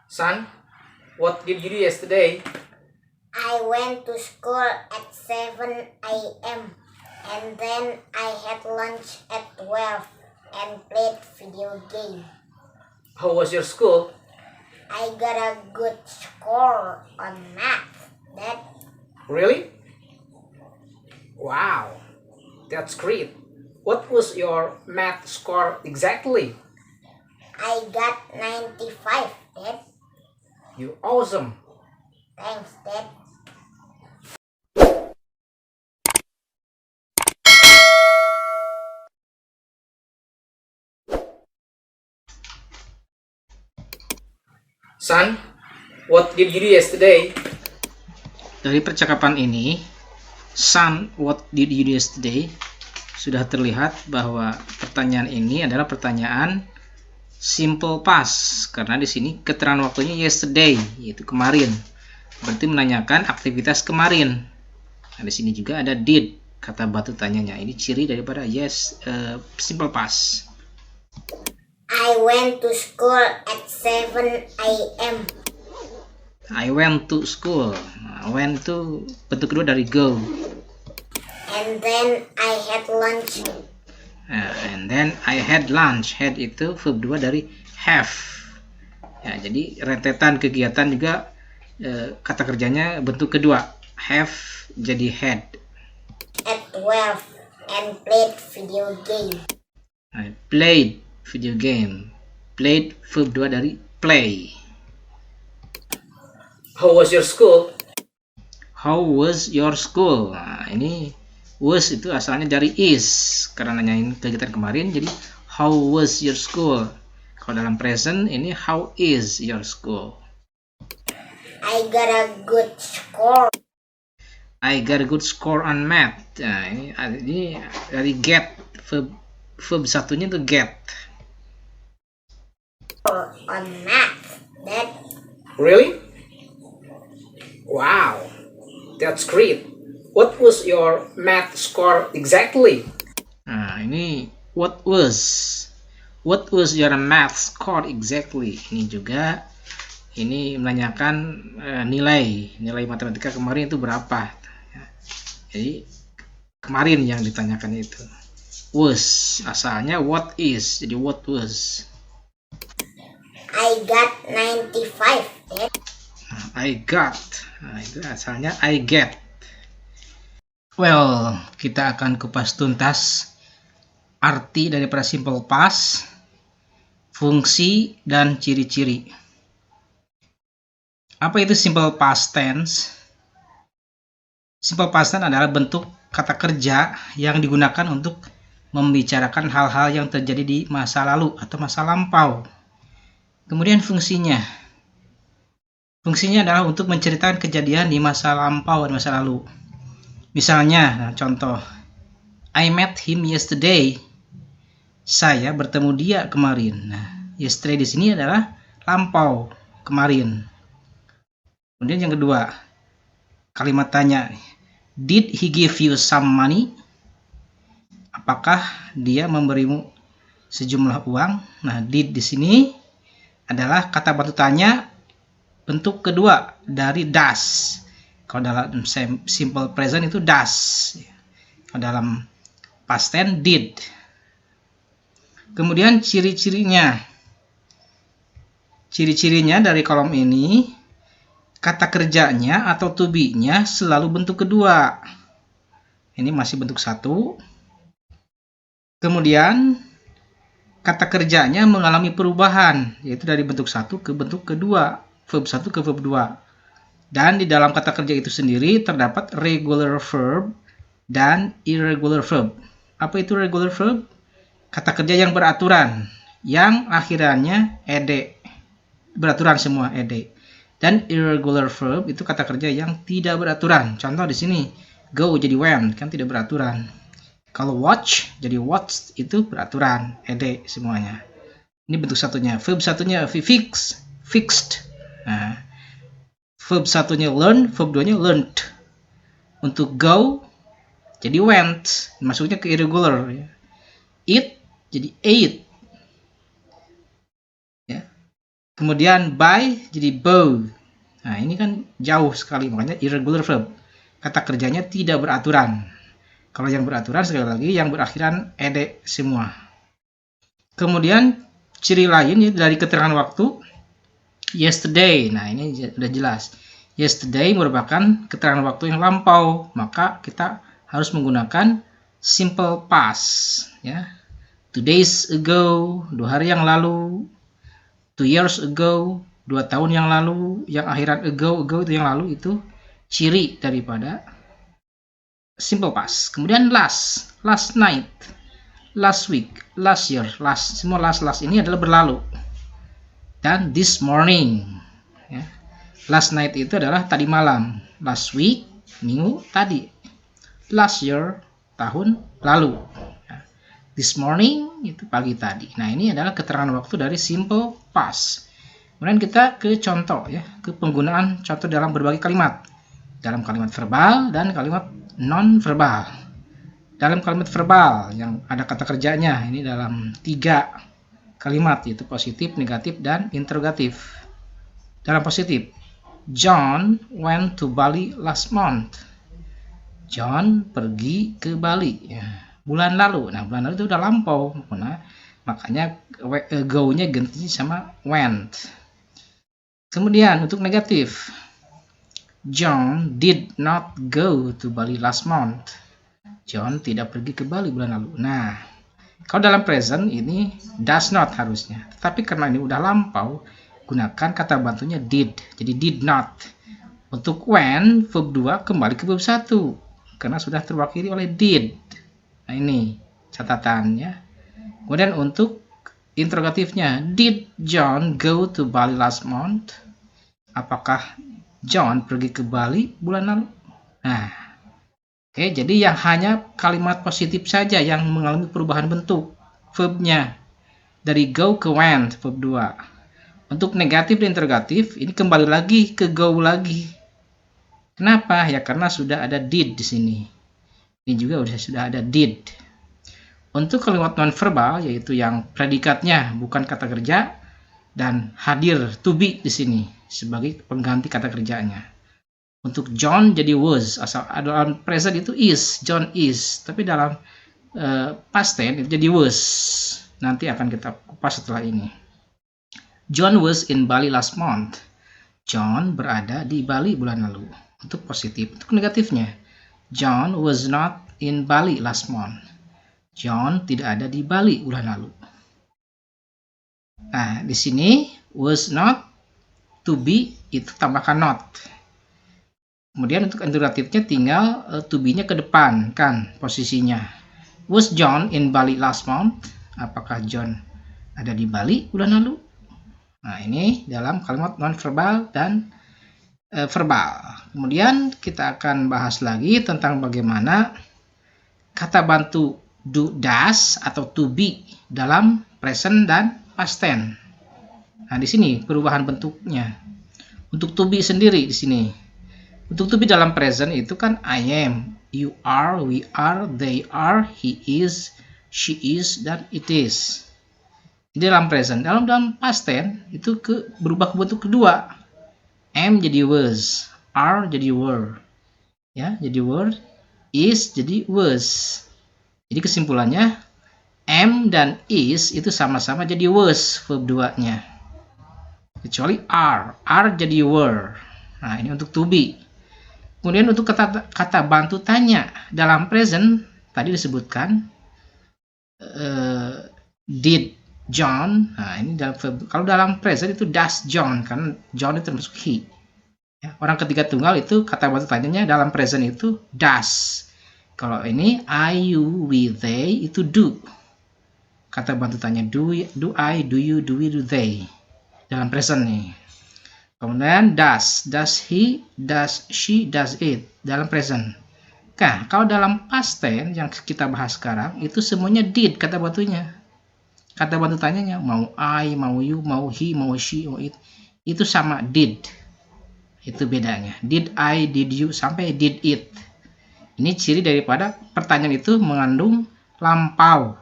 Son, what did you do yesterday? I went to school at 7 a.m. and then I had lunch at 12 and played video game. How was your school? I got a good score on math. Dad, Really? Wow, that's great. What was your math score exactly? I got 95, Dad. You awesome. Thanks, Dad. Son, what did you do yesterday? Dari percakapan ini, son, what did you do yesterday? Sudah terlihat bahwa pertanyaan ini adalah pertanyaan simple past karena di sini keterangan waktunya yesterday, yaitu kemarin. Berarti menanyakan aktivitas kemarin. Nah, di sini juga ada did, kata batu tanyanya. Ini ciri daripada simple past. I went to school at 7 a.m. I went to school. Nah, went itu bentuk kedua dari go. And then I had lunch. And then I had lunch. Had itu verb 2 dari have. Ya, jadi rentetan kegiatan juga kata kerjanya bentuk kedua. Have jadi had. At 12 and played video game. I played video game. Played verb 2 dari play. How was your school? How was your school? Nah, ini was itu asalnya dari is karena nanyain kegiatan kemarin, jadi how was your school. Kalau dalam present ini how is your school. I got a good score. I got a good score on math. Nah, ini dari get, verb satunya itu get. On math. Dad, Really? Wow, that's great. What was your math score exactly? Nah, ini what was your math score exactly. Ini juga menanyakan nilai matematika kemarin itu berapa. Jadi kemarin yang ditanyakan itu was, asalnya what is, jadi what was. I got 95, Dad. I got, nah itu asalnya I get. Well, kita akan kupas tuntas arti daripada simple past, fungsi dan ciri-ciri. Apa itu simple past tense? Simple past tense adalah bentuk kata kerja yang digunakan untuk membicarakan hal-hal yang terjadi di masa lalu atau masa lampau. Kemudian fungsinya adalah untuk menceritakan kejadian di masa lampau dan masa lalu. Misalnya, nah, contoh, I met him yesterday. Saya bertemu dia kemarin. Nah, yesterday di sini adalah lampau, kemarin. Kemudian yang kedua, kalimat tanya, did he give you some money? Apakah dia memberimu sejumlah uang? Nah, did di sini adalah kata batu tanya bentuk kedua dari does. Kalau dalam simple present itu does. Kalau dalam past tense did. Kemudian ciri-cirinya dari kolom ini, kata kerjanya atau to be-nya selalu bentuk kedua. Ini masih bentuk satu. Kemudian kata kerjanya mengalami perubahan, yaitu dari bentuk satu ke bentuk kedua, verb 1 ke verb 2. Dan di dalam kata kerja itu sendiri terdapat regular verb dan irregular verb. Apa itu regular verb? Kata kerja yang beraturan, yang akhirannya ed. Beraturan semua ed. Dan irregular verb itu kata kerja yang tidak beraturan. Contoh di sini, go jadi went, kan tidak beraturan. Kalau watch jadi watched, itu beraturan, ed semuanya. Ini bentuk satunya. Verb satunya fixed. Nah, verb satunya learn, verb 2-nya learned. Untuk go jadi went, masuknya ke irregular. Eat jadi ate. Ya. Kemudian by jadi bow. Nah, ini kan jauh sekali, makanya irregular verb. Kata kerjanya tidak beraturan. Kalau yang beraturan, sekali lagi, yang berakhiran ed semua. Kemudian ciri lain ya, dari keterangan waktu, yesterday. Nah, ini sudah jelas. Yesterday merupakan keterangan waktu yang lampau, maka kita harus menggunakan simple past. Ya. 2 days ago, 2 hari yang lalu. 2 years ago, 2 tahun yang lalu. Yang akhiran ago itu yang lalu, itu ciri daripada simple past. Kemudian last night, last week, last year, semua last ini adalah berlalu. Dan this morning, ya. Last night itu adalah tadi malam, last week minggu tadi, last year tahun lalu, ya. This morning itu pagi tadi. Nah, ini adalah keterangan waktu dari simple past. Kemudian kita ke contoh ya, ke penggunaan contoh dalam berbagai kalimat. Dalam kalimat verbal dan kalimat non verbal. Dalam kalimat verbal yang ada kata kerjanya ini dalam 3 kalimat, yaitu positif, negatif, dan interrogatif. Dalam positif, John went to Bali last month. John pergi ke Bali ya, bulan lalu. Nah, bulan lalu itu udah lampau. Nah, makanya go-nya ganti sama went. Kemudian untuk negatif, John did not go to Bali last month. John tidak pergi ke Bali bulan lalu. Nah, kalau dalam present ini does not harusnya. Tetapi karena ini udah lampau, gunakan kata bantunya did. Jadi did not. Untuk when, verb 2 kembali ke verb 1. Karena sudah terwakili oleh did. Nah, ini catatannya. Kemudian untuk interrogatifnya, did John go to Bali last month? Apakah John pergi ke Bali bulan lalu? Nah, oke, jadi yang hanya kalimat positif saja yang mengalami perubahan bentuk verbnya. Dari go ke went, verb 2. Untuk negatif dan interrogatif, ini kembali lagi ke go lagi. Kenapa? Ya karena sudah ada did di sini. Ini juga sudah ada did. Untuk kalimat non-verbal, yaitu yang predikatnya bukan kata kerja dan hadir to be di sini sebagai pengganti kata kerjanya. Untuk John jadi was, asal dalam present itu is, John is. Tapi dalam past tense itu jadi was. Nanti akan kita kupas setelah ini. John was in Bali last month. John berada di Bali bulan lalu. Untuk positif. Untuk negatifnya, John was not in Bali last month. John tidak ada di Bali bulan lalu. Nah, di sini was not, to be itu tambahkan not. Kemudian untuk interrogatifnya tinggal to be-nya ke depan kan posisinya. Was John in Bali last month? Apakah John ada di Bali bulan lalu? Nah, ini dalam kalimat non-verbal dan verbal. Kemudian kita akan bahas lagi tentang bagaimana kata bantu do, does atau to be dalam present dan past tense. Nah, di sini perubahan bentuknya. Untuk to be sendiri di sini. Untuk to be dalam present itu kan I am, you are, we are, they are, he is, she is, dan it is. Di dalam present. Dalam past tense itu berubah ke bentuk kedua. Am jadi was, are jadi were. Ya, jadi were, is jadi was. Jadi kesimpulannya am dan is itu sama-sama jadi was verb 2-nya. Kecuali are jadi were. Nah, ini untuk to be. Kemudian untuk kata bantu tanya dalam present tadi disebutkan did John. Nah, ini dalam verb. Kalau dalam present itu does John, karena John itu termasuk he. Ya, orang ketiga tunggal itu kata bantu tanyanya dalam present itu does. Kalau ini I, you, we, they itu do. Kata bantu tanya do I, do you, do we, do they. Dalam present nih. Kemudian does he, does she, does it. Dalam present. Nah, kalau dalam past tense yang kita bahas sekarang itu semuanya did kata bantunya. Kata bantu tanyanya mau I, mau you, mau he, mau she, mau it. Itu sama did. Itu bedanya. Did I, did you, sampai did it. Ini ciri daripada pertanyaan itu mengandung lampau.